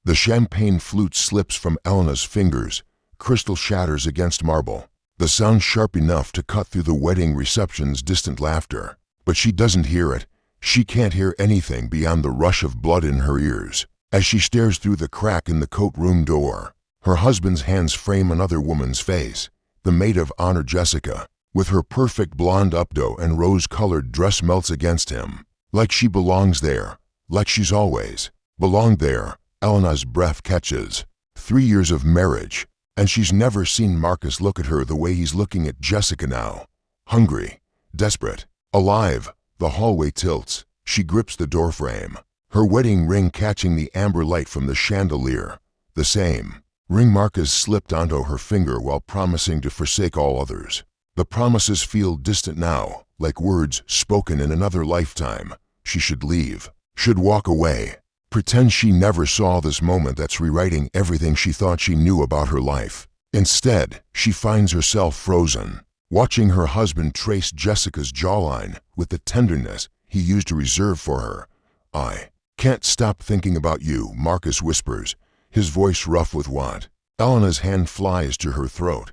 The champagne flute slips from Elena's fingers. Crystal shatters against marble. The sound sharp enough to cut through the wedding reception's distant laughter. But she doesn't hear it. She can't hear anything beyond the rush of blood in her ears. As she stares through the crack in the coat room door, her husband's hands frame another woman's face. The maid of honor Jessica, with her perfect blonde updo and rose-colored dress, melts against him. Like she belongs there. Like she's always belonged there. Elena's breath catches. 3 years of marriage, and she's never seen Marcus look at her the way he's looking at Jessica now. Hungry, desperate, alive. The hallway tilts. She grips the doorframe, her wedding ring catching the amber light from the chandelier. The same ring Marcus slipped onto her finger while promising to forsake all others. The promises feel distant now, like words spoken in another lifetime. She should leave, should walk away. Pretend she never saw this moment that's rewriting everything she thought she knew about her life. Instead, she finds herself frozen, watching her husband trace Jessica's jawline with the tenderness he used to reserve for her. "I can't stop thinking about you," Marcus whispers, his voice rough with want. Elena's hand flies to her throat.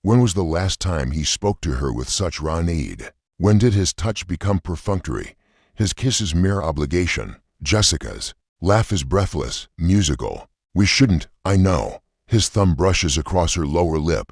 When was the last time he spoke to her with such raw need? When did his touch become perfunctory, his kisses mere obligation? Jessica's laugh is breathless, musical. "We shouldn't, I know." His thumb brushes across her lower lip.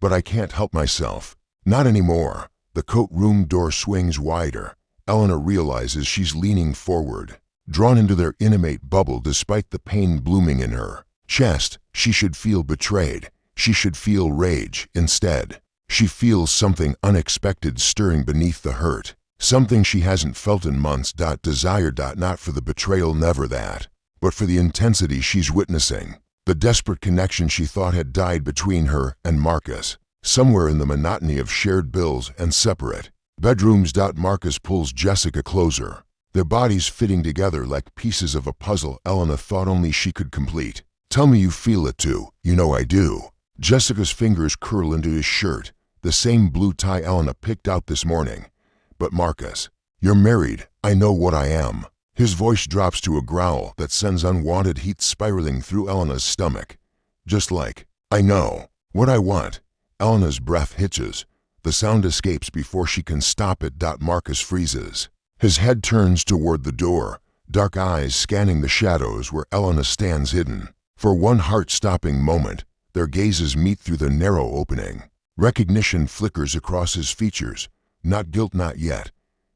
"But I can't help myself. Not anymore." The coat room door swings wider. Elena realizes she's leaning forward, drawn into their intimate bubble despite the pain blooming in her chest. She should feel betrayed. She should feel rage. Instead, she feels something unexpected stirring beneath the hurt. Something she hasn't felt in months. Desire. Not for the betrayal, never that, but for the intensity she's witnessing. The desperate connection she thought had died between her and Marcus, somewhere in the monotony of shared bills and separate bedrooms. Marcus pulls Jessica closer, their bodies fitting together like pieces of a puzzle Elena thought only she could complete. "Tell me you feel it too." "You know I do." Jessica's fingers curl into his shirt, the same blue tie Elena picked out this morning. "But Marcus, you're married. I know what I am." His voice drops to a growl that sends unwanted heat spiraling through Elena's stomach. "Just like I know what I want." Elena's breath hitches. The sound escapes before she can stop it. Marcus freezes. His head turns toward the door, dark eyes scanning the shadows where Elena stands hidden. For one heart-stopping moment, their gazes meet through the narrow opening. Recognition flickers across his features. Not guilt, not yet.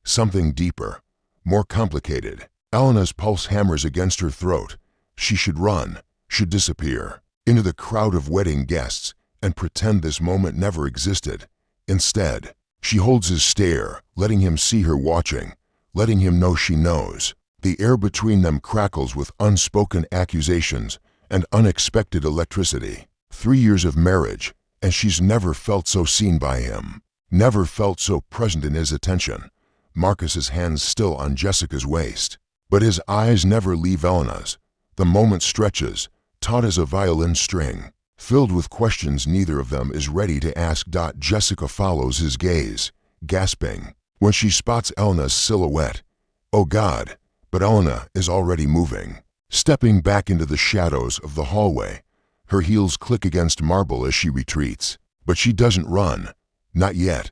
Something deeper, more complicated. Elena's pulse hammers against her throat. She should run, should disappear into the crowd of wedding guests and pretend this moment never existed. Instead, she holds his stare, letting him see her watching, letting him know she knows. The air between them crackles with unspoken accusations and unexpected electricity. 3 years of marriage, and she's never felt so seen by him, never felt so present in his attention. Marcus's hands still on Jessica's waist, but his eyes never leave Elena's. The moment stretches, taut as a violin string, filled with questions neither of them is ready to ask. Jessica follows his gaze, gasping, when she spots Elena's silhouette. Oh God, but Elena is already moving, stepping back into the shadows of the hallway. Her heels click against marble as she retreats, but she doesn't run. Not yet.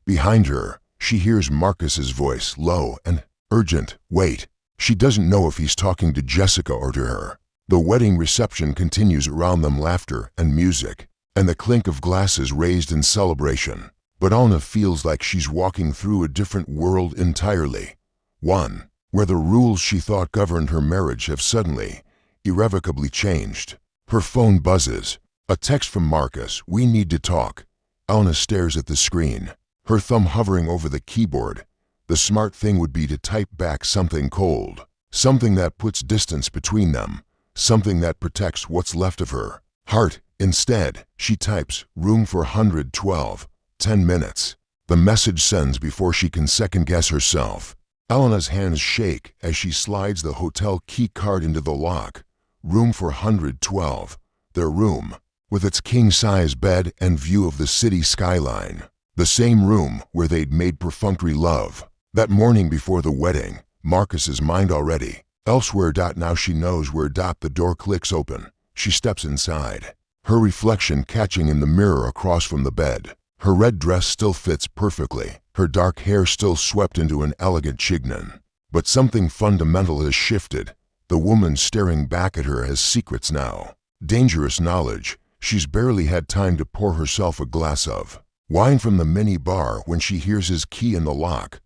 Behind her, she hears Marcus's voice, low and urgent. Wait. She doesn't know if he's talking to Jessica or to her. The wedding reception continues around them, laughter and music, and the clink of glasses raised in celebration. But Elena feels like she's walking through a different world entirely. One where the rules she thought governed her marriage have suddenly, irrevocably changed. Her phone buzzes. A text from Marcus. "We need to talk." Elena stares at the screen, her thumb hovering over the keyboard. The smart thing would be to type back something cold, something that puts distance between them, something that protects what's left of her heart. Instead, she types, "Room for 112, 10 minutes." The message sends before she can second-guess herself. Elena's hands shake as she slides the hotel key card into the lock. Room for 112. Their room, with its king-size bed and view of the city skyline. The same room where they'd made perfunctory love that morning before the wedding. Marcus's mind already Elsewhere. Now she knows where. The door clicks open. She steps inside, her reflection catching in the mirror across from the bed. Her red dress still fits perfectly, her dark hair still swept into an elegant chignon. But something fundamental has shifted. The woman staring back at her has secrets now. Dangerous knowledge. She's barely had time to pour herself a glass of wine from the mini bar when she hears his key in the lock.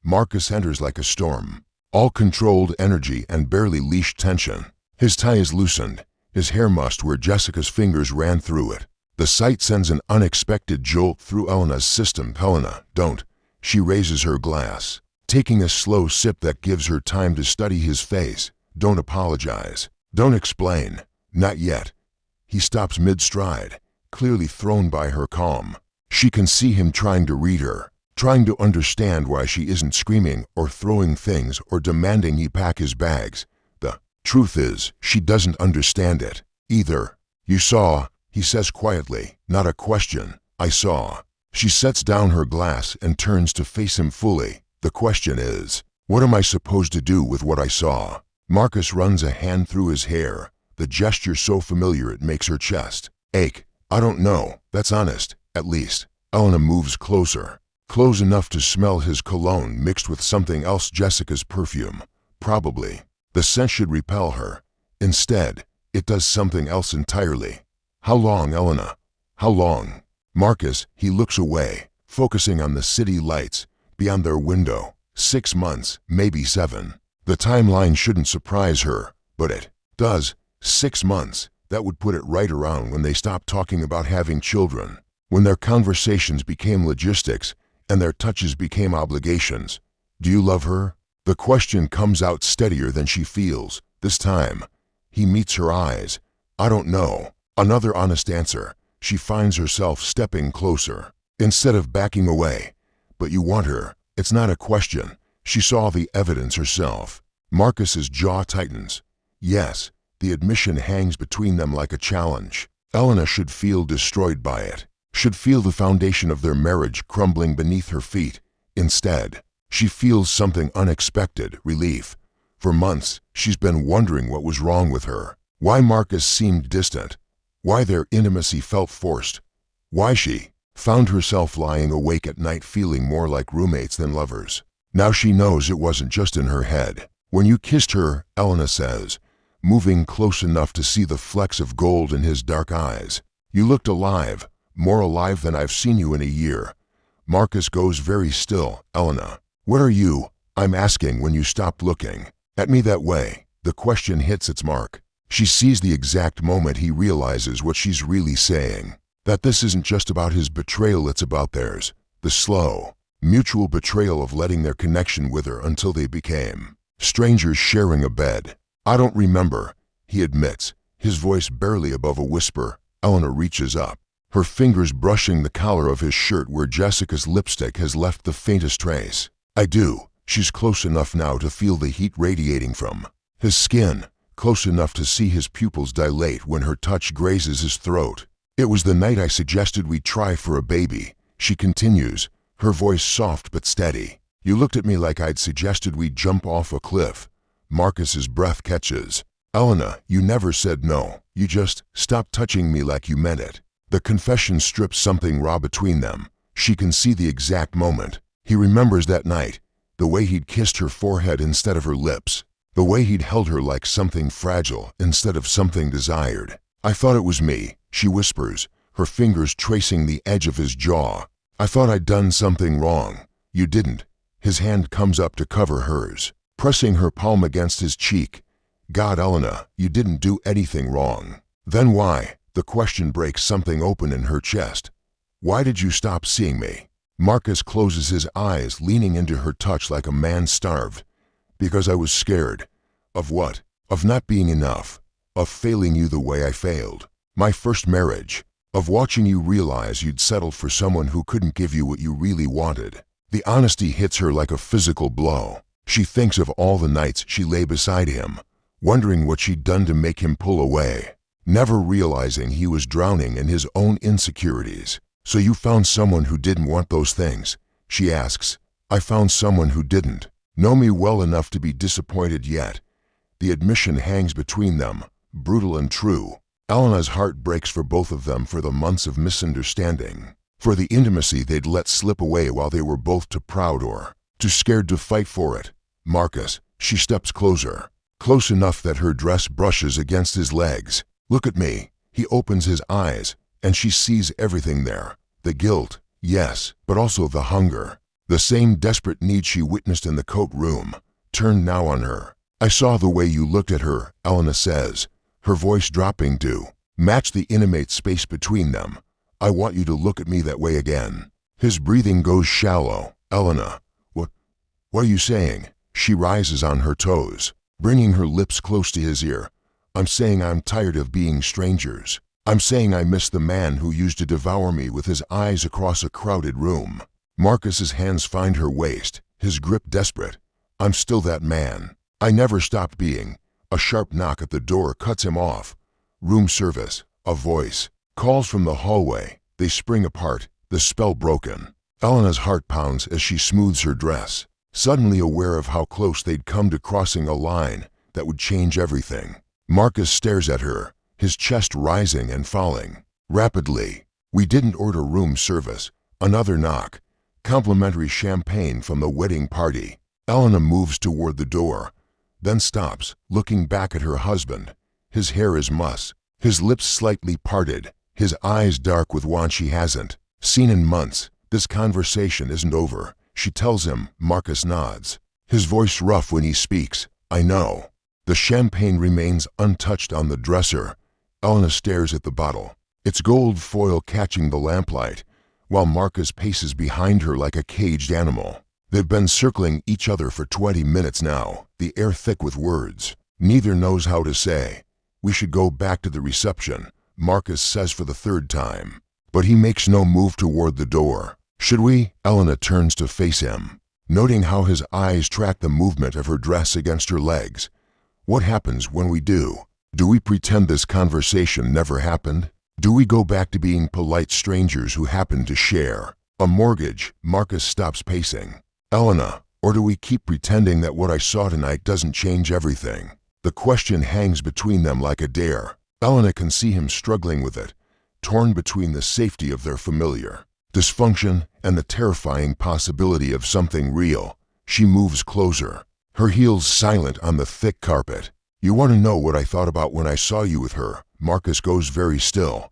Marcus enters like a storm, all controlled energy and barely leashed tension. His tie is loosened, his hair mussed where Jessica's fingers ran through it. The sight sends an unexpected jolt through Elena's system. Helena, don't. She raises her glass, taking a slow sip that gives her time to study his face. Don't apologize. Don't explain. Not yet. He stops mid-stride, clearly thrown by her calm. She can see him trying to read her, trying to understand why she isn't screaming or throwing things or demanding he pack his bags. The truth is, she doesn't understand it either. You saw, he says quietly, not a question. I saw. She sets down her glass and turns to face him fully. The question is, what am I supposed to do with what I saw? Marcus runs a hand through his hair, the gesture so familiar it makes her chest ache. I don't know, that's honest, at least. Elena moves closer, close enough to smell his cologne mixed with something else. Jessica's perfume, probably. The scent should repel her. Instead, it does something else entirely. How long, Elena? How long? Marcus, he looks away, focusing on the city lights beyond their window. 6 months, maybe 7. The timeline shouldn't surprise her, but it does. 6 months, that would put it right around when they stopped talking about having children, when their conversations became logistics and their touches became obligations. Do you love her? The question comes out steadier than she feels. This time, he meets her eyes. I don't know. Another honest answer. She finds herself stepping closer, instead of backing away. But you want her. It's not a question. She saw the evidence herself. Marcus's jaw tightens. Yes, the admission hangs between them like a challenge. Elena should feel destroyed by it, should feel the foundation of their marriage crumbling beneath her feet. Instead, she feels something unexpected, relief. For months, she's been wondering what was wrong with her, why Marcus seemed distant, why their intimacy felt forced, why she found herself lying awake at night feeling more like roommates than lovers. Now she knows it wasn't just in her head. When you kissed her, Elena says, moving close enough to see the flecks of gold in his dark eyes, you looked alive, more alive than I've seen you in a year. Marcus goes very still. Elena, what are you? I'm asking when you stopped looking at me that way. The question hits its mark. She sees the exact moment he realizes what she's really saying, that this isn't just about his betrayal, it's about theirs. The slow, mutual betrayal of letting their connection wither until they became strangers sharing a bed. I don't remember, he admits, his voice barely above a whisper. Elena reaches up, her fingers brushing the collar of his shirt where Jessica's lipstick has left the faintest trace. I do. She's close enough now to feel the heat radiating from his skin, close enough to see his pupils dilate when her touch grazes his throat. It was the night I suggested we try for a baby, she continues, her voice soft but steady. You looked at me like I'd suggested we jump off a cliff. Marcus's breath catches. Elena, you never said no. You just stopped touching me like you meant it. The confession strips something raw between them. She can see the exact moment. He remembers that night, the way he'd kissed her forehead instead of her lips, the way he'd held her like something fragile instead of something desired. I thought it was me, she whispers, her fingers tracing the edge of his jaw. I thought I'd done something wrong. You didn't. His hand comes up to cover hers, pressing her palm against his cheek. God, Elena, you didn't do anything wrong. Then why? The question breaks something open in her chest. Why did you stop seeing me? Marcus closes his eyes, leaning into her touch like a man starved. Because I was scared. Of what? Of not being enough. Of failing you the way I failed. My first marriage. Of watching you realize you'd settled for someone who couldn't give you what you really wanted. The honesty hits her like a physical blow. She thinks of all the nights she lay beside him, wondering what she'd done to make him pull away, never realizing he was drowning in his own insecurities. So you found someone who didn't want those things? She asks. I found someone who didn't know me well enough to be disappointed yet The admission hangs between them, brutal and true. Elena's heart breaks for both of them, for the months of misunderstanding, for the intimacy they'd let slip away while they were both too proud or too scared to fight for it. Marcus, she steps closer, close enough that her dress brushes against his legs. Look at me. He opens his eyes, and she sees everything there. The guilt, yes, but also the hunger. The same desperate need she witnessed in the coat room, turned now on her. I saw the way you looked at her, Elena says, her voice dropping to match the intimate space between them. I want you to look at me that way again. His breathing goes shallow. Elena, what are you saying? She rises on her toes, bringing her lips close to his ear. I'm saying I'm tired of being strangers. I'm saying I miss the man who used to devour me with his eyes across a crowded room. Marcus's hands find her waist, his grip desperate. I'm still that man. I never stopped being. A sharp knock at the door cuts him off. Room service. A voice calls from the hallway. They spring apart, the spell broken. Elena's heart pounds as she smooths her dress, suddenly aware of how close they'd come to crossing a line that would change everything. Marcus stares at her, his chest rising and falling rapidly. We didn't order room service. Another knock. Complimentary champagne from the wedding party. Elena moves toward the door, then stops, looking back at her husband. His hair is mussed, his lips slightly parted, his eyes dark with want she hasn't seen in months. This conversation isn't over, she tells him. Marcus nods, his voice rough when he speaks. I know. The champagne remains untouched on the dresser. Elena stares at the bottle, its gold foil catching the lamplight, while Marcus paces behind her like a caged animal. They've been circling each other for 20 minutes now, the air thick with words. Neither knows how to say. We should go back to the reception, Marcus says for the third time. But he makes no move toward the door. Should we? Elena turns to face him, noting how his eyes track the movement of her dress against her legs. What happens when we do? Do we pretend this conversation never happened? Do we go back to being polite strangers who happen to share a mortgage? Marcus stops pacing. Elena, or do we keep pretending that what I saw tonight doesn't change everything? The question hangs between them like a dare. Elena can see him struggling with it, torn between the safety of their familiar dysfunction and the terrifying possibility of something real. She moves closer, her heels silent on the thick carpet. You want to know what I thought about when I saw you with her? Marcus goes very still.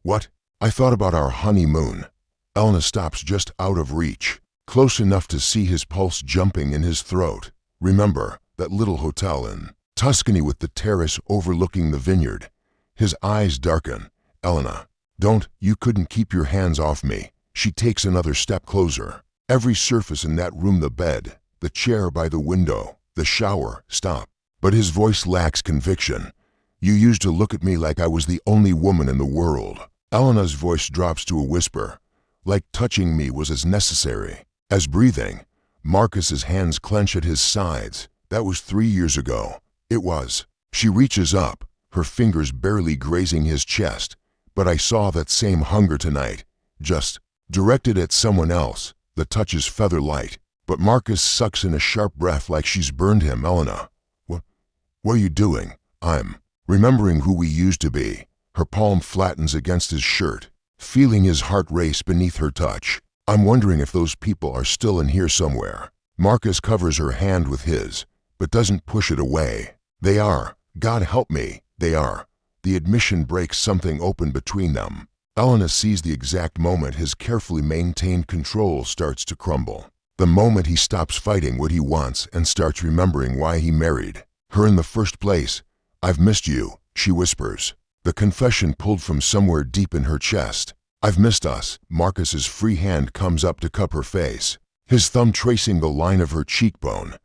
What? I thought about our honeymoon. Elena stops just out of reach, close enough to see his pulse jumping in his throat. Remember that little hotel in Tuscany with the terrace overlooking the vineyard? His eyes darken. Elena, don't, you couldn't keep your hands off me. She takes another step closer. Every surface in that room, the bed, the chair by the window, the shower, stop. But his voice lacks conviction. You used to look at me like I was the only woman in the world. Elena's voice drops to a whisper, like touching me was as necessary as breathing. Marcus's hands clench at his sides. That was 3 years ago. It was. She reaches up, her fingers barely grazing his chest. But I saw that same hunger tonight, just directed at someone else. The touch is feather light, but Marcus sucks in a sharp breath like she's burned him. Elena, what are you doing? I'm remembering who we used to be. Her palm flattens against his shirt, feeling his heart race beneath her touch. I'm wondering if those people are still in here somewhere. Marcus covers her hand with his, but doesn't push it away. They are. God help me, they are. The admission breaks something open between them. Elena sees the exact moment his carefully maintained control starts to crumble. The moment he stops fighting what he wants and starts remembering why he married her in the first place. I've missed you, she whispers, the confession pulled from somewhere deep in her chest. I've missed us. Marcus's free hand comes up to cup her face, his thumb tracing the line of her cheekbone.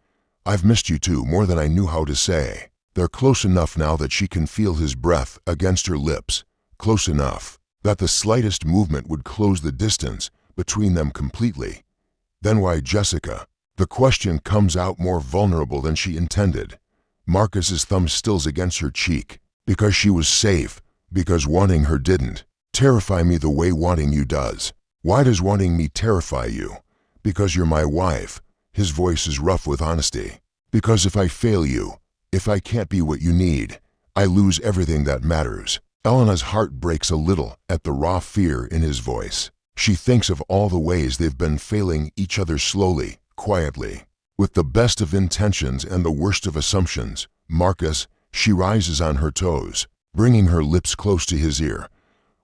I've missed you too, more than I knew how to say. They're close enough now that she can feel his breath against her lips, close enough that the slightest movement would close the distance between them completely. Then why Jessica? The question comes out more vulnerable than she intended. Marcus's thumb stills against her cheek. Because she was safe, because wanting her didn't terrify me the way wanting you does. Why does wanting me terrify you? Because you're my wife. His voice is rough with honesty. Because if I fail you, If I can't be what you need, I lose everything that matters. Elena's heart breaks a little at the raw fear in his voice. She thinks of all the ways they've been failing each other slowly, quietly. With the best of intentions and the worst of assumptions, Marcus, she rises on her toes, bringing her lips close to his ear.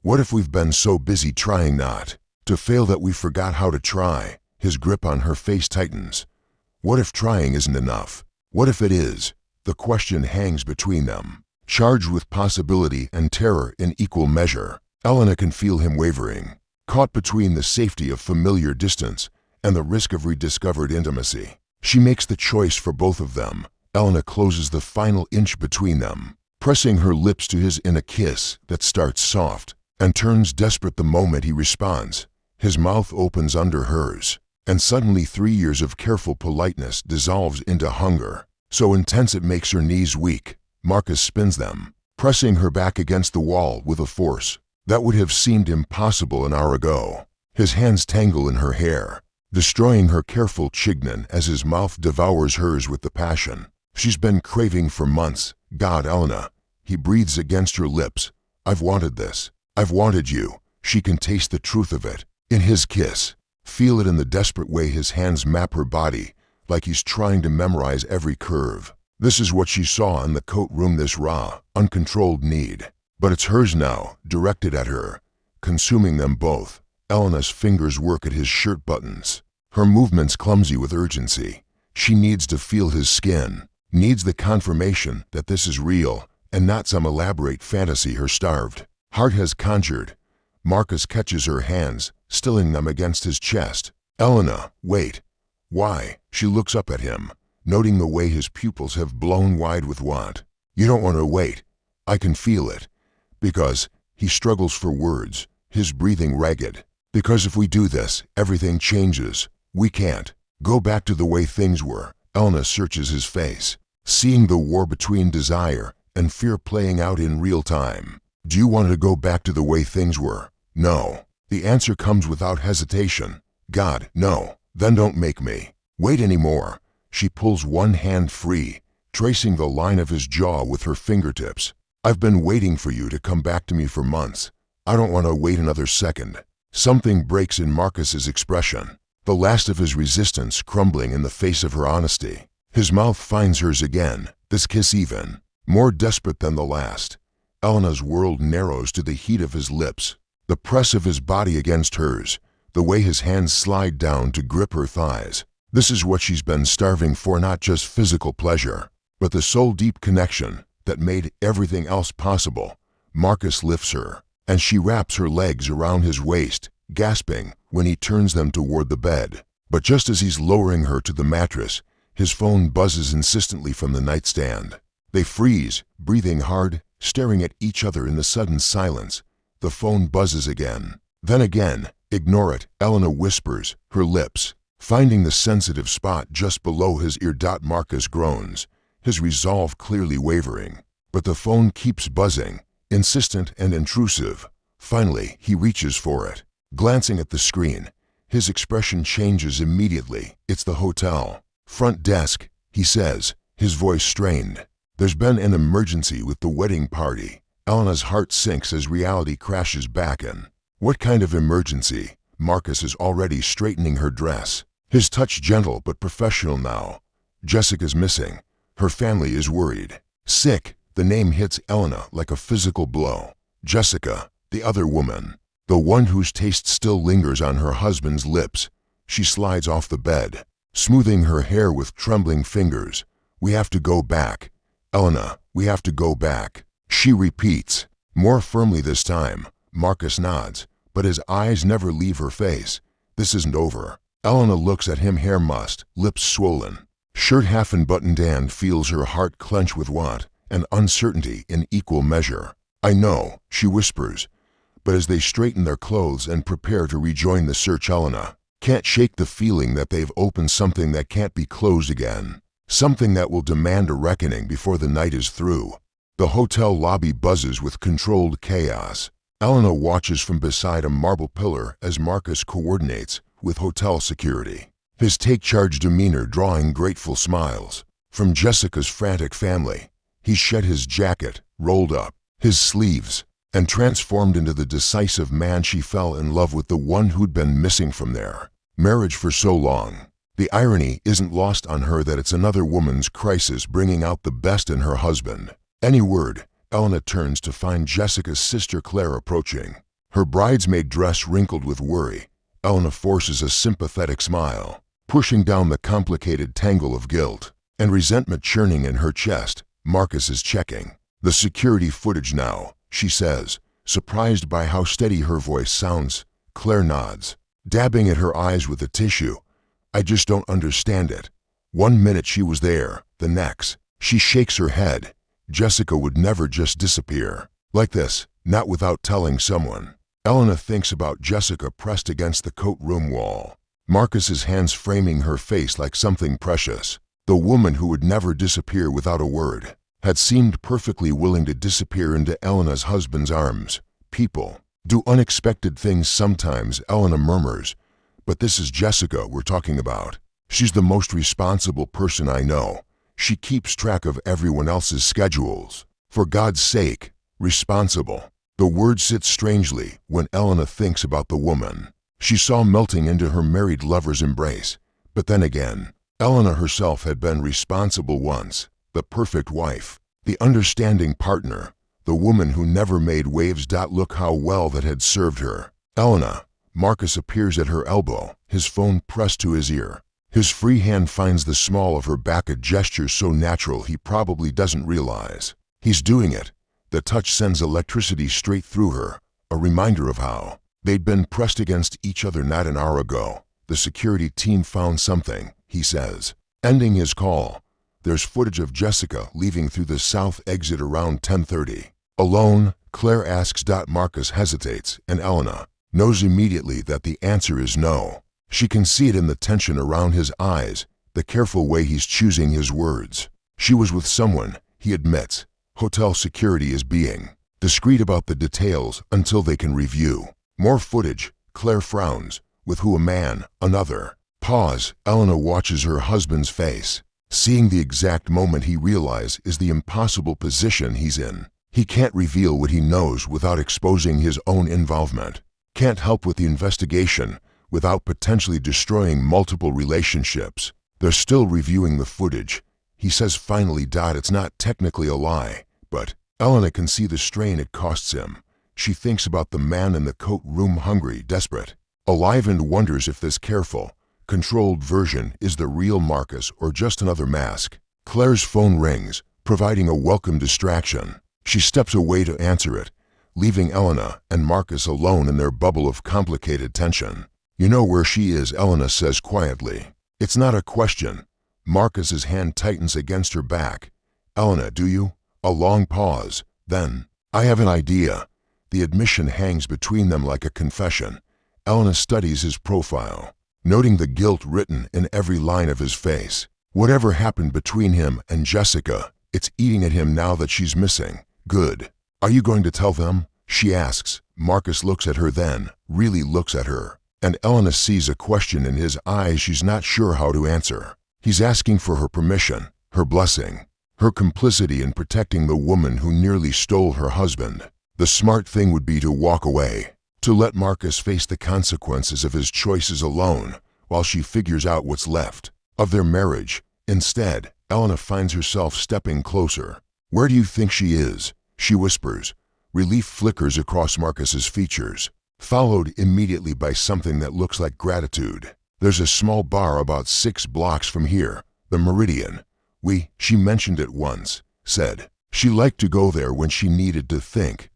What if we've been so busy trying not to fail that we forgot how to try? His grip on her face tightens. What if trying isn't enough? What if it is? The question hangs between them, charged with possibility and terror in equal measure. Elena can feel him wavering, caught between the safety of familiar distance and the risk of rediscovered intimacy. She makes the choice for both of them. Elena closes the final inch between them, pressing her lips to his in a kiss that starts soft and turns desperate the moment he responds. His mouth opens under hers, and suddenly 3 years of careful politeness dissolves into hunger, so intense it makes her knees weak. Marcus spins them, pressing her back against the wall with a force that would have seemed impossible an hour ago. His hands tangle in her hair, destroying her careful chignon as his mouth devours hers with the passion she's been craving for months. God, Elena, he breathes against her lips. I've wanted this. I've wanted you. She can taste the truth of it in his kiss, feel it in the desperate way his hands map her body, like he's trying to memorize every curve. This is what she saw in the coat room, this raw, uncontrolled need. But it's hers now, directed at her, consuming them both. Elena's fingers work at his shirt buttons, her movements clumsy with urgency. She needs to feel his skin, needs the confirmation that this is real and not some elaborate fantasy her starved heart has conjured. Marcus catches her hands, stilling them against his chest. Elena, wait. Why? She looks up at him, noting the way his pupils have blown wide with want. You don't want to wait. I can feel it. Because, he struggles for words, his breathing ragged. Because if we do this, everything changes. We can't go back to the way things were. Elena searches his face, seeing the war between desire and fear playing out in real time. Do you want to go back to the way things were? No. The answer comes without hesitation. God, no. Then don't make me wait anymore. She pulls one hand free, tracing the line of his jaw with her fingertips. I've been waiting for you to come back to me for months. I don't want to wait another second. Something breaks in Marcus's expression, the last of his resistance crumbling in the face of her honesty. His mouth finds hers again, this kiss even more desperate than the last. Elena's world narrows to the heat of his lips, the press of his body against hers, the way his hands slide down to grip her thighs. This is what she's been starving for, not just physical pleasure, but the soul-deep connection that made everything else possible. Marcus lifts her, and she wraps her legs around his waist, gasping when he turns them toward the bed. But just as he's lowering her to the mattress, his phone buzzes insistently from the nightstand. They freeze, breathing hard, staring at each other in the sudden silence. The phone buzzes again, then again. Ignore it, Elena whispers, her lips finding the sensitive spot just below his ear. Marcus groans, his resolve clearly wavering. But the phone keeps buzzing, insistent and intrusive. Finally, he reaches for it, glancing at the screen. His expression changes immediately. It's the hotel front desk, he says, his voice strained. There's been an emergency with the wedding party. Elena's heart sinks as reality crashes back in. What kind of emergency? Marcus is already straightening her dress, his touch gentle but professional now. Jessica's missing. Her family is worried. Sick. The name hits Elena like a physical blow. Jessica, the other woman, the one whose taste still lingers on her husband's lips. She slides off the bed, smoothing her hair with trembling fingers. We have to go back. Elena, we have to go back. She repeats, more firmly this time. Marcus nods, but his eyes never leave her face. This isn't over. Elena looks at him, hair mussed, lips swollen, shirt half unbuttoned, and feels her heart clench with want and uncertainty in equal measure. I know, she whispers, but as they straighten their clothes and prepare to rejoin the search, Elena can't shake the feeling that they've opened something that can't be closed again, something that will demand a reckoning before the night is through. The hotel lobby buzzes with controlled chaos. Elena watches from beside a marble pillar as Marcus coordinates with hotel security, his take-charge demeanor drawing grateful smiles. from Jessica's frantic family. He shed his jacket, rolled up his sleeves, and transformed into the decisive man. She fell in love with the one who'd been missing from their marriage for so long. The irony isn't lost on her that it's another woman's crisis bringing out the best in her husband. Any word, Elena turns to find Jessica's sister Claire approaching. Her bridesmaid dress wrinkled with worry. Elena forces a sympathetic smile, pushing down the complicated tangle of guilt and resentment churning in her chest. Marcus is checking the security footage now, she says, surprised by how steady her voice sounds. Claire nods, dabbing at her eyes with a tissue. I just don't understand it. 1 minute she was there, the next, she shakes her head. Jessica would never just disappear like this, not without telling someone. Elena thinks about Jessica pressed against the coat room wall, Marcus's hands framing her face like something precious. The woman who would never disappear without a word had seemed perfectly willing to disappear into Elena's husband's arms. People do unexpected things sometimes, Elena murmurs, but this is Jessica we're talking about. She's the most responsible person I know. She keeps track of everyone else's schedules. For God's sake, responsible. The word sits strangely when Elena thinks about the woman she saw melting into her married lover's embrace. But then again, Elena herself had been responsible once, the perfect wife, the understanding partner, the woman who never made waves. Look how well that had served her. Elena. Marcus appears at her elbow, his phone pressed to his ear. His free hand finds the small of her back, a gesture so natural he probably doesn't realize he's doing it. The touch sends electricity straight through her, a reminder of how they'd been pressed against each other not an hour ago. The security team found something, he says, ending his call. There's footage of Jessica leaving through the south exit around 10:30. Alone, Claire asks. Marcus hesitates, and Elena knows immediately that the answer is no. She can see it in the tension around his eyes, the careful way he's choosing his words. She was with someone, he admits. Hotel security is being discreet about the details until they can review more footage. Claire frowns. With who? A man, another. Pause. Elena watches her husband's face, seeing the exact moment he realizes is the impossible position he's in. He can't reveal what he knows without exposing his own involvement. Can't help with the investigation without potentially destroying multiple relationships. They're still reviewing the footage. He says finally. It's not technically a lie, but Elena can see the strain it costs him. She thinks about the man in the coat room, hungry, desperate, alive, and wonders if this careful, controlled version is the real Marcus or just another mask. Claire's phone rings, providing a welcome distraction. She steps away to answer it, leaving Elena and Marcus alone in their bubble of complicated tension. You know where she is, Elena says quietly. It's not a question. Marcus's hand tightens against her back. Elena, do you? A long pause. Then, I have an idea. The admission hangs between them like a confession. Elena studies his profile, noting the guilt written in every line of his face. Whatever happened between him and Jessica, it's eating at him now that she's missing. Good. Are you going to tell them? She asks. Marcus looks at her, then really looks at her, and Elena sees a question in his eyes she's not sure how to answer. He's asking for her permission, her blessing, her complicity in protecting the woman who nearly stole her husband. The smart thing would be to walk away, to let Marcus face the consequences of his choices alone while she figures out what's left of their marriage. Instead, Elena finds herself stepping closer. Where do you think she is? She whispers. Relief flickers across Marcus's features, followed immediately by something that looks like gratitude. There's a small bar about 6 blocks from here, the Meridian. She mentioned it once, said she liked to go there when she needed to think.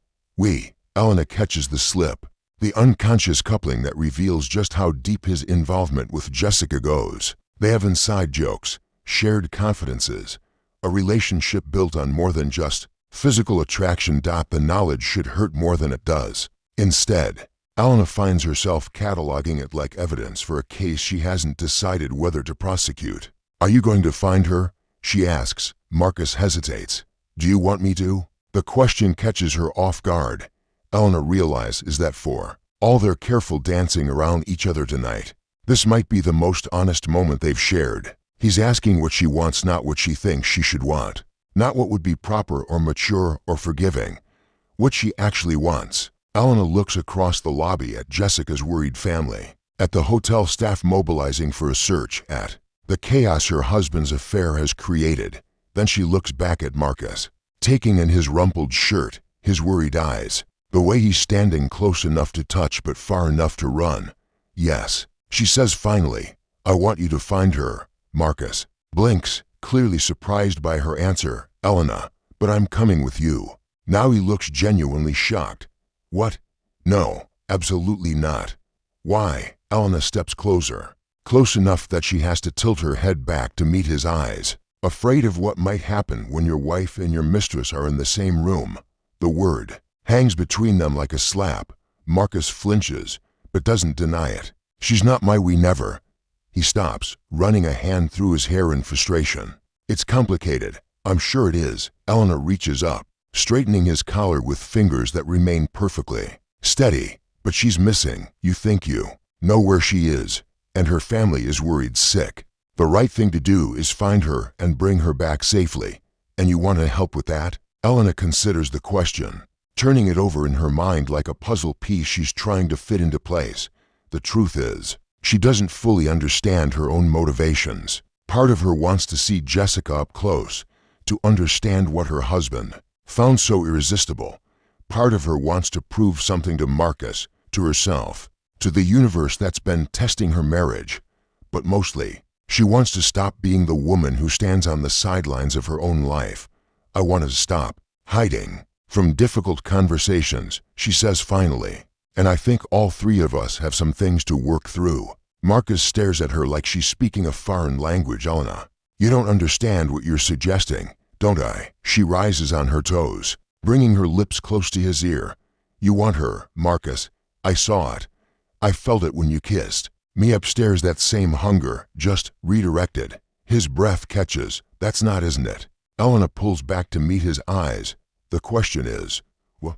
Elena catches the slip, the unconscious coupling that reveals just how deep his involvement with Jessica goes. They have inside jokes, shared confidences, a relationship built on more than just physical attraction. The knowledge should hurt more than it does. Instead, Elena finds herself cataloging it like evidence for a case she hasn't decided whether to prosecute. Are you going to find her? She asks. Marcus hesitates. Do you want me to? The question catches her off guard. Elena realizes that for all their careful dancing around each other tonight, this might be the most honest moment they've shared. He's asking what she wants, not what she thinks she should want. Not what would be proper or mature or forgiving. What she actually wants. Elena looks across the lobby at Jessica's worried family, at the hotel staff mobilizing for a search, at the chaos her husband's affair has created. Then she looks back at Marcus, taking in his rumpled shirt, his worried eyes, the way he's standing close enough to touch but far enough to run. Yes, she says finally, I want you to find her. Marcus blinks, clearly surprised by her answer. Elena, but I'm coming with you. Now he looks genuinely shocked. What? No, absolutely not. Why? Elena steps closer, close enough that she has to tilt her head back to meet his eyes, afraid of what might happen when your wife and your mistress are in the same room. The word hangs between them like a slap. Marcus flinches, but doesn't deny it. She's not my we never. He stops, running a hand through his hair in frustration. It's complicated. I'm sure it is. Elena reaches up, straightening his collar with fingers that remain perfectly steady. But she's missing. You think you know where she is, and her family is worried sick. The right thing to do is find her and bring her back safely. And you want to help with that? Elena considers the question, turning it over in her mind like a puzzle piece she's trying to fit into place. The truth is, she doesn't fully understand her own motivations. Part of her wants to see Jessica up close, to understand what her husband found so irresistible. Part of her wants to prove something to Marcus, to herself, to the universe that's been testing her marriage. But mostly, she wants to stop being the woman who stands on the sidelines of her own life. I want to stop hiding from difficult conversations, she says finally. And I think all three of us have some things to work through. Marcus stares at her like she's speaking a foreign language. Elena, you don't understand what you're suggesting, don't I? She rises on her toes, bringing her lips close to his ear. You want her, Marcus. I saw it. I felt it when you kissed me upstairs. That same hunger, just redirected. His breath catches. That's not, isn't it? Elena pulls back to meet his eyes. The question is, what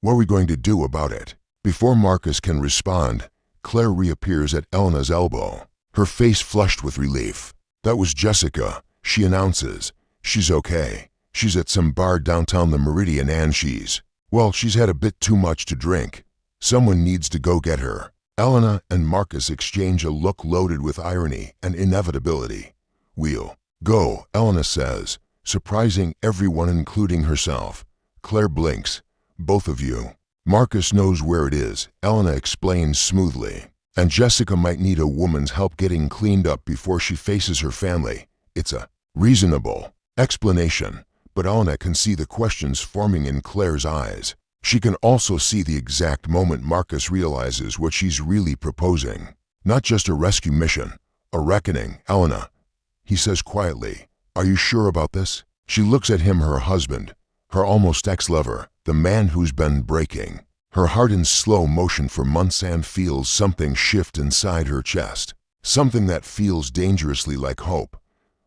are we going to do about it? Before Marcus can respond, Claire reappears at Elena's elbow, her face flushed with relief. That was Jessica, she announces. She's okay. She's at some bar downtown the Meridian and she's had a bit too much to drink. Someone needs to go get her. Elena and Marcus exchange a look loaded with irony and inevitability. We'll go, Elena says, surprising everyone including herself. Claire blinks. Both of you. Marcus knows where it is, Elena explains smoothly. And Jessica might need a woman's help getting cleaned up before she faces her family. It's a reasonable explanation, but Elena can see the questions forming in Claire's eyes. She can also see the exact moment Marcus realizes what she's really proposing. Not just a rescue mission, a reckoning. Elena, he says quietly, are you sure about this? She looks at him, her husband, her almost ex-lover, the man who's been breaking her heart in slow motion for months, and feels something shift inside her chest. Something that feels dangerously like hope.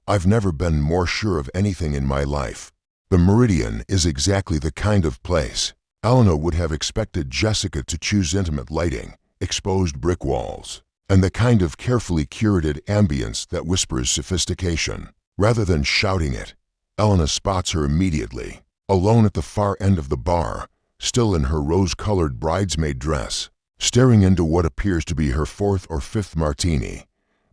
I've never been more sure of anything in my life. The Meridian is exactly the kind of place Elena would have expected Jessica to choose: intimate lighting, exposed brick walls, and the kind of carefully curated ambience that whispers sophistication rather than shouting it. Elena spots her immediately, alone at the far end of the bar, still in her rose-colored bridesmaid dress, staring into what appears to be her fourth or fifth martini.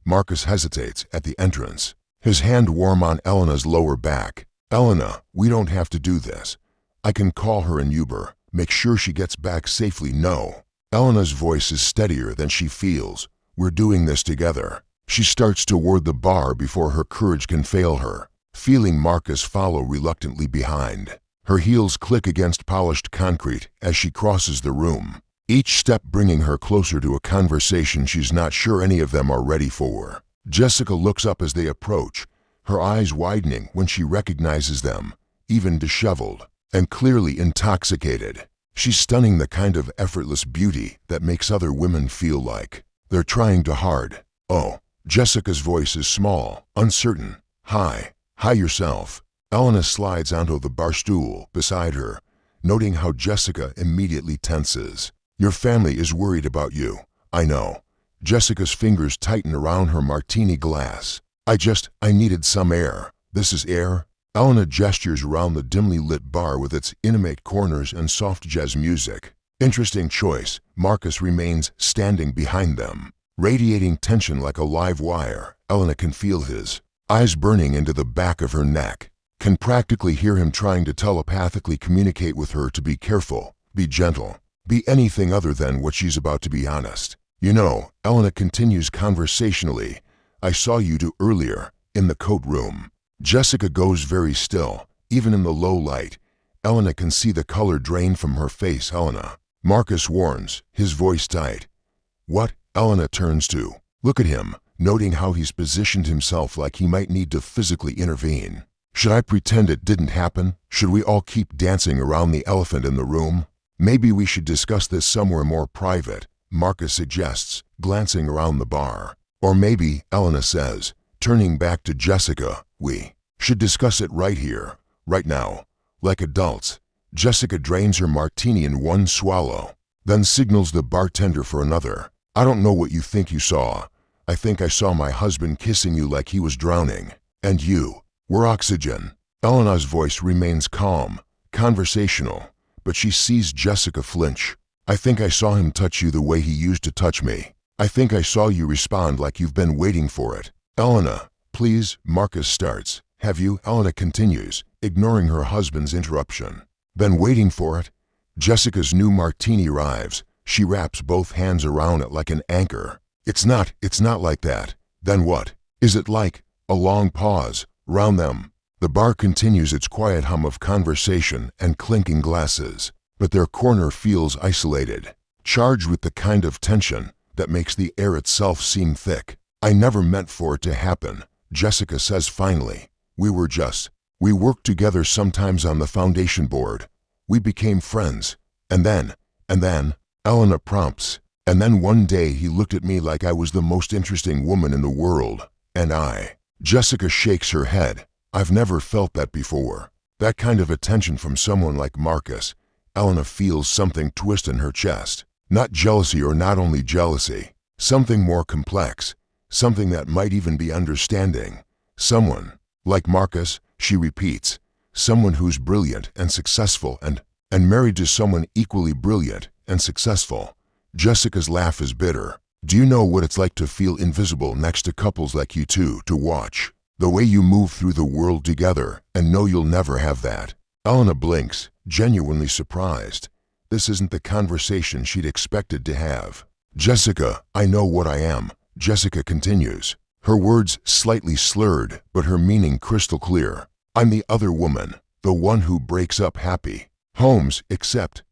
Marcus hesitates at the entrance, his hand warm on Elena's lower back. Elena, we don't have to do this. I can call her an Uber, make sure she gets back safely. No. Elena's voice is steadier than she feels. We're doing this together. She starts toward the bar before her courage can fail her, feeling Marcus follow reluctantly behind. Her heels click against polished concrete as she crosses the room, each step bringing her closer to a conversation she's not sure any of them are ready for. Jessica looks up as they approach, her eyes widening when she recognizes them, even disheveled and clearly intoxicated. She's stunning, the kind of effortless beauty that makes other women feel like they're trying too hard. Oh, Jessica's voice is small, uncertain. Hi yourself. Elena slides onto the bar stool beside her, noting how Jessica immediately tenses. Your family is worried about you. I know. Jessica's fingers tighten around her martini glass. I needed some air. This is air? Elena gestures around the dimly lit bar with its intimate corners and soft jazz music. Interesting choice. Marcus remains standing behind them, radiating tension like a live wire. Elena can feel his eyes burning into the back of her neck, can practically hear him trying to telepathically communicate with her to be careful, be gentle, be anything other than what she's about to be honest. You know, Elena continues conversationally, I saw you two earlier, in the coat room. Jessica goes very still. Even in the low light, Elena can see the color drain from her face. Elena. Marcus warns, his voice tight. What? Elena turns to look at him, noting how he's positioned himself like he might need to physically intervene. Should I pretend it didn't happen? Should we all keep dancing around the elephant in the room? Maybe we should discuss this somewhere more private, Marcus suggests, glancing around the bar. Or maybe, Elena says, turning back to Jessica, we should discuss it right here, right now, like adults. Jessica drains her martini in one swallow, then signals the bartender for another. I don't know what you think you saw. I think I saw my husband kissing you like he was drowning. And you were oxygen. Elena's voice remains calm, conversational, but she sees Jessica flinch. I think I saw him touch you the way he used to touch me. I think I saw you respond like you've been waiting for it. Elena, please, Marcus starts. Have you? Elena continues, ignoring her husband's interruption. Been waiting for it? Jessica's new martini arrives. She wraps both hands around it like an anchor. It's not like that. Then what? Is it like? A long pause. Round them. The bar continues its quiet hum of conversation and clinking glasses, but their corner feels isolated, charged with the kind of tension that makes the air itself seem thick. I never meant for it to happen, Jessica says finally. We worked together sometimes on the foundation board. We became friends. And then, Elena prompts. And then one day he looked at me like I was the most interesting woman in the world. And Jessica shakes her head. I've never felt that before. That kind of attention from someone like Marcus. Elena feels something twist in her chest. Not jealousy or not only jealousy. Something more complex. Something that might even be understanding. Someone like Marcus, she repeats. Someone who's brilliant and successful and married to someone equally brilliant and successful. Jessica's laugh is bitter. Do you know what it's like to feel invisible next to couples like you two, to watch the way you move through the world together and know you'll never have that? Elena blinks, genuinely surprised. This isn't the conversation she'd expected to have. Jessica, I know what I am, Jessica continues. Her words slightly slurred, but her meaning crystal clear. I'm the other woman, the one who breaks up happy homes, except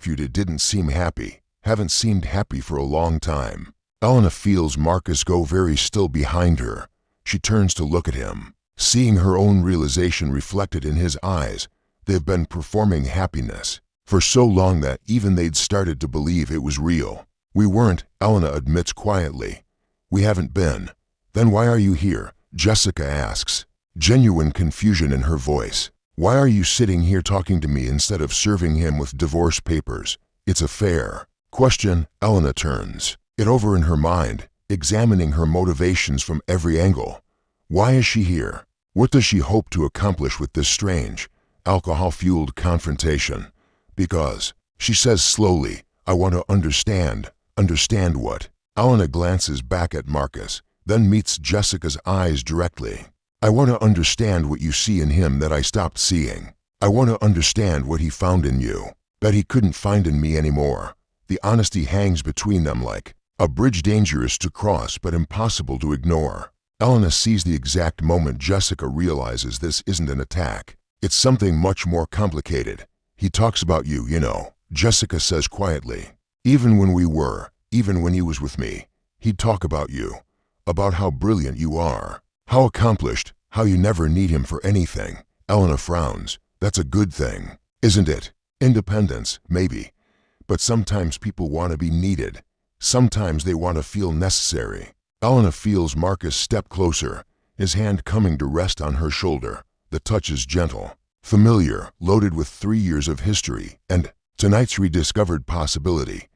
you didn't seem happy, haven't seemed happy for a long time. Elena feels Marcus go very still behind her. She turns to look at him, seeing her own realization reflected in his eyes. They've been performing happiness for so long that even they'd started to believe it was real. We weren't, Elena admits quietly. We haven't been. Then why are you here? Jessica asks, genuine confusion in her voice. Why are you sitting here talking to me instead of serving him with divorce papers? It's a fair question. Elena turns it over in her mind, examining her motivations from every angle. Why is she here? What does she hope to accomplish with this strange, alcohol-fueled confrontation? Because, she says slowly, I want to understand. Understand what? Elena glances back at Marcus, then meets Jessica's eyes directly. I want to understand what you see in him that I stopped seeing. I want to understand what he found in you that he couldn't find in me anymore. The honesty hangs between them like a bridge dangerous to cross but impossible to ignore. Elena sees the exact moment Jessica realizes this isn't an attack. It's something much more complicated. He talks about you, you know, Jessica says quietly. Even when he was with me, he'd talk about you, about how brilliant you are, how accomplished, how you never need him for anything. Elena frowns. That's a good thing, isn't it? Independence, maybe. But sometimes people want to be needed. Sometimes they want to feel necessary. Elena feels Marcus step closer, his hand coming to rest on her shoulder. The touch is gentle, familiar, loaded with 3 years of history, and tonight's rediscovered possibility.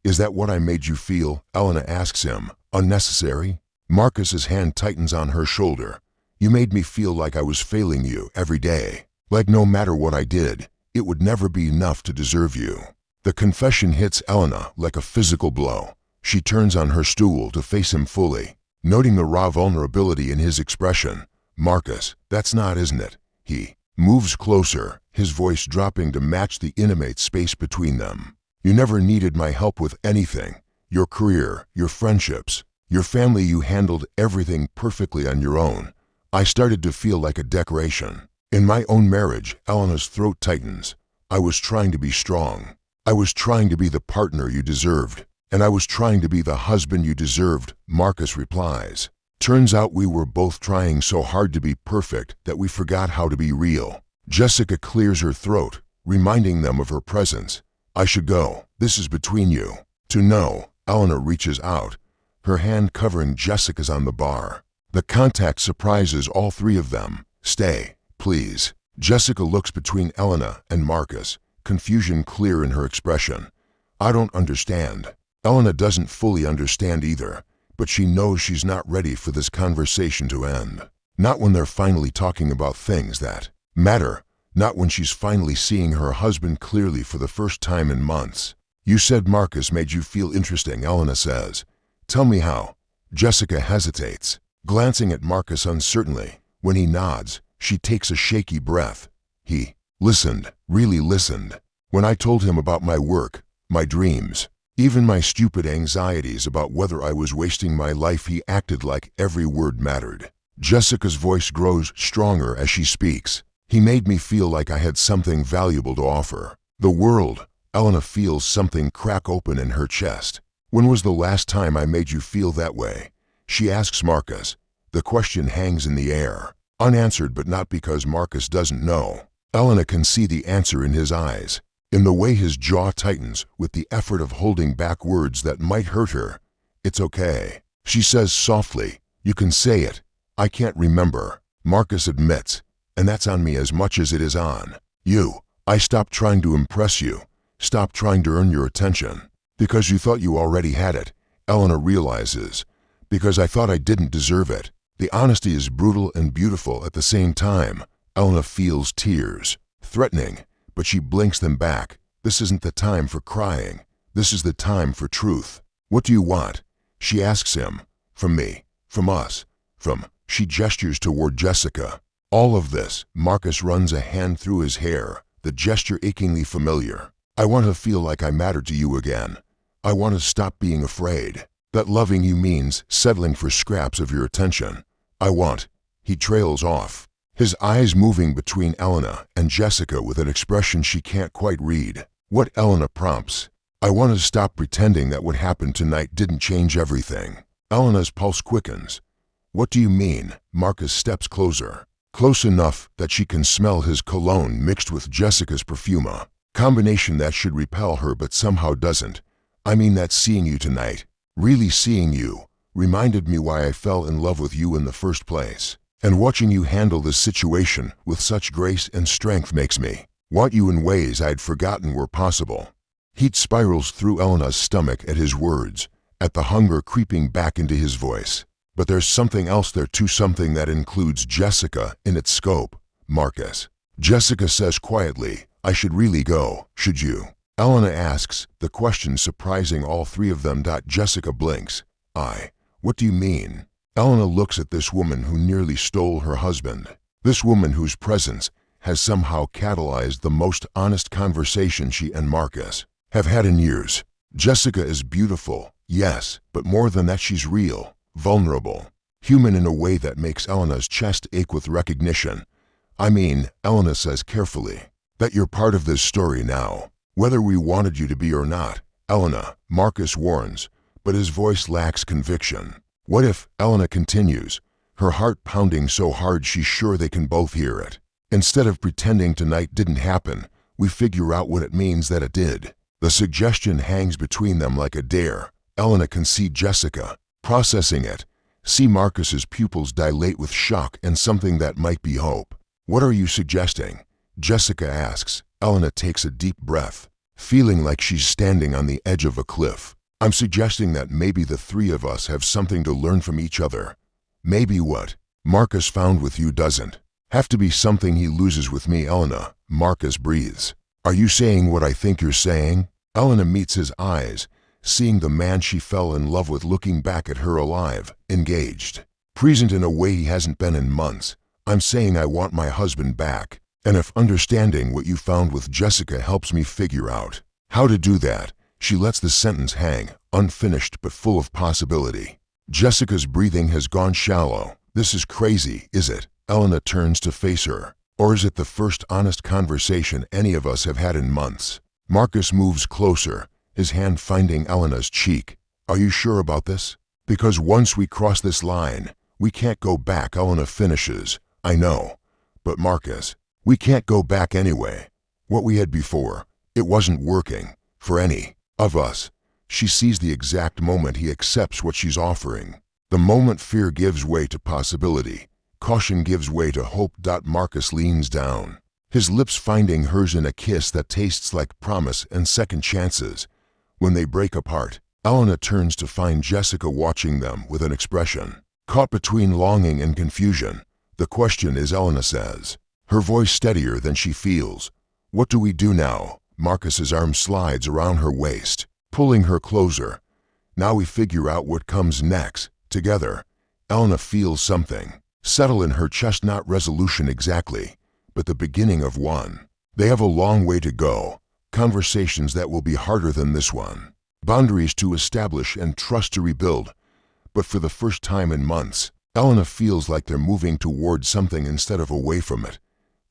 Is that what I made you feel? Elena asks him. Unnecessary? Marcus's hand tightens on her shoulder. You made me feel like I was failing you every day. Like no matter what I did, it would never be enough to deserve you. The confession hits Elena like a physical blow. She turns on her stool to face him fully, noting the raw vulnerability in his expression. Marcus, that's not, isn't it? He moves closer, his voice dropping to match the intimate space between them. You never needed my help with anything. Your career, your friendships, your family, you handled everything perfectly on your own. I started to feel like a decoration. In my own marriage, Elena's throat tightens. I was trying to be strong. I was trying to be the partner you deserved. And I was trying to be the husband you deserved, Marcus replies. Turns out we were both trying so hard to be perfect that we forgot how to be real. Jessica clears her throat, reminding them of her presence. I should go. This is between you. To know, Elena reaches out, her hand covering Jessica's on the bar. The contact surprises all three of them. Stay, please. Jessica looks between Elena and Marcus, confusion clear in her expression. I don't understand. Elena doesn't fully understand either, but she knows she's not ready for this conversation to end. Not when they're finally talking about things that matter. Not when she's finally seeing her husband clearly for the first time in months. You said Marcus made you feel interesting, Elena says. Tell me how. Jessica hesitates, glancing at Marcus uncertainly. When he nods, she takes a shaky breath. He listened, really listened. When I told him about my work, my dreams, even my stupid anxieties about whether I was wasting my life, he acted like every word mattered. Jessica's voice grows stronger as she speaks. He made me feel like I had something valuable to offer. The world. Elena feels something crack open in her chest. When was the last time I made you feel that way? She asks Marcus. The question hangs in the air, unanswered, but not because Marcus doesn't know. Elena can see the answer in his eyes, in the way his jaw tightens with the effort of holding back words that might hurt her. It's okay, she says softly. You can say it. I can't remember. Marcus admits, and that's on me as much as it is on you. I stopped trying to impress you, stopped trying to earn your attention, because you thought you already had it. Elena realizes, because I thought I didn't deserve it. The honesty is brutal and beautiful at the same time. Elena feels tears, threatening, but she blinks them back. This isn't the time for crying. This is the time for truth. What do you want? She asks him. From me, from us, from... She gestures toward Jessica. All of this. Marcus runs a hand through his hair, the gesture achingly familiar. I want to feel like I matter to you again. I want to stop being afraid that loving you means settling for scraps of your attention. I want... He trails off, his eyes moving between Elena and Jessica with an expression she can't quite read. What? Elena prompts. I want to stop pretending that what happened tonight didn't change everything. Elena's pulse quickens. What do you mean? Marcus steps closer, close enough that she can smell his cologne mixed with Jessica's perfume, a combination that should repel her but somehow doesn't. I mean that seeing you tonight, really seeing you, reminded me why I fell in love with you in the first place. And watching you handle this situation with such grace and strength makes me want you in ways I'd forgotten were possible. Heat spirals through Elena's stomach at his words, at the hunger creeping back into his voice. But there's something else there too, something that includes Jessica in its scope. Marcus. Jessica says quietly, I should really go, should you? Elena asks, the question surprising all three of them. Jessica blinks. What do you mean? Elena looks at this woman who nearly stole her husband. This woman whose presence has somehow catalyzed the most honest conversation she and Marcus have had in years. Jessica is beautiful, yes, but more than that, she's real. Vulnerable, human in a way that makes Elena's chest ache with recognition. I mean, Elena says carefully, that you're part of this story now, whether we wanted you to be or not. Elena, Marcus warns, but his voice lacks conviction. What if? Elena continues, her heart pounding so hard she's sure they can both hear it. Instead of pretending tonight didn't happen, we figure out what it means that it did. The suggestion hangs between them like a dare. Elena can see Jessica processing it, see Marcus's pupils dilate with shock and something that might be hope. What are you suggesting? Jessica asks. Elena takes a deep breath, feeling like she's standing on the edge of a cliff. I'm suggesting that maybe the three of us have something to learn from each other. Maybe what Marcus found with you doesn't have to be something he loses with me, Elena. Marcus breathes. Are you saying what I think you're saying? Elena meets his eyes, seeing the man she fell in love with looking back at her alive, engaged, present in a way he hasn't been in months. I'm saying I want my husband back, and if understanding what you found with Jessica helps me figure out how to do that. She lets the sentence hang, unfinished but full of possibility. Jessica's breathing has gone shallow. This is crazy, is it? Elena turns to face her. Or is it the first honest conversation any of us have had in months? Marcus moves closer, his hand finding Elena's cheek. Are you sure about this? Because once we cross this line, we can't go back, Elena finishes. I know. But Marcus, we can't go back anyway. What we had before, it wasn't working. For any of us. She sees the exact moment he accepts what she's offering. The moment fear gives way to possibility. Caution gives way to hope. Marcus leans down, his lips finding hers in a kiss that tastes like promise and second chances. When they break apart, Elena turns to find Jessica watching them with an expression caught between longing and confusion. The question is, Elena says, her voice steadier than she feels. What do we do now? Marcus's arm slides around her waist, pulling her closer. Now we figure out what comes next, together. Elena feels something settle in her chest, not resolution exactly, but the beginning of one. They have a long way to go, conversations that will be harder than this one, boundaries to establish and trust to rebuild. But for the first time in months, Elena feels like they're moving towards something instead of away from it.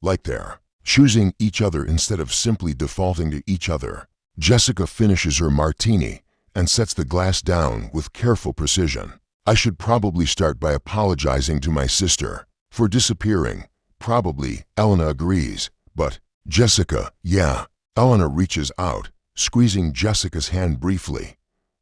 Like they're choosing each other instead of simply defaulting to each other. Jessica finishes her martini and sets the glass down with careful precision. I should probably start by apologizing to my sister for disappearing. Probably, Elena agrees. But, Jessica, yeah. Elena reaches out, squeezing Jessica's hand briefly.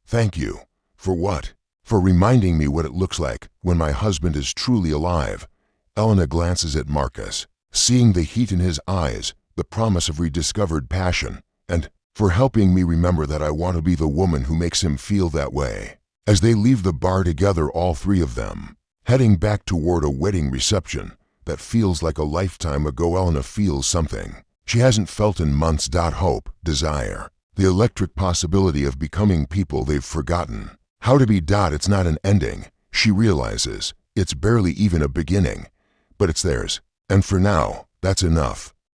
Thank you. For what? For reminding me what it looks like when my husband is truly alive. Elena glances at Marcus, seeing the heat in his eyes, the promise of rediscovered passion, and for helping me remember that I want to be the woman who makes him feel that way. As they leave the bar together, all three of them, heading back toward a wedding reception that feels like a lifetime ago, Elena feels something she hasn't felt in months. Hope, desire, the electric possibility of becoming people they've forgotten how to be. It's not an ending, she realizes. It's barely even a beginning, but it's theirs. And for now, that's enough.